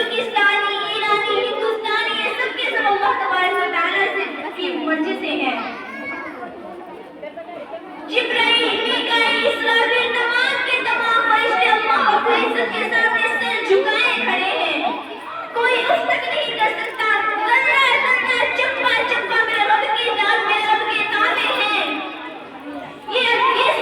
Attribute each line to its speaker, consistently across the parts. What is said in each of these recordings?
Speaker 1: ترکستانی، ایرانی، ہندوستانی، یہ سب کے سب اللہ تبارک و تعالیٰ کی مرضی سے ہیں۔ جبرائیل، میکائیل، اسرافیل، تمام کے تمام فرشتے اللہ رب العزت کے سامنے سر جھکائے کھڑے ہیں۔ کوئی اس تک نہیں کر سکتا۔ ذرہ ذرہ، چپا چپا میرے رب کی ذات، میرے رب کے تابع ہیں۔ یہ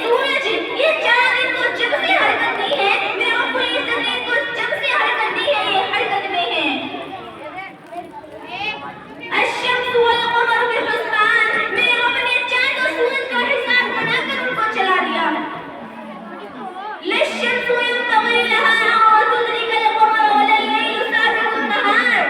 Speaker 1: سورج، یہ چاند ان کو جب سے حرکت دی ہے، میرے رب العزت نے ان کو جب سے حرکت دی ہے، یہ حرکت میں ہے۔ الشمس والقمر بحسبان، میرے رب نے چاند اور سورج کا حساب بنا کر ان کو چلا دیا۔ للشمس ينبغي لها أن تدرك القمر ولا الليل سابق النهار۔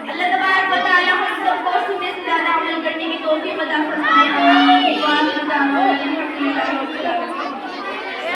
Speaker 1: اللہ تبارک و تعالیٰ ہم سب کو سننے سے زیادہ عمل کرنے کی توفیق عطا فرمائے.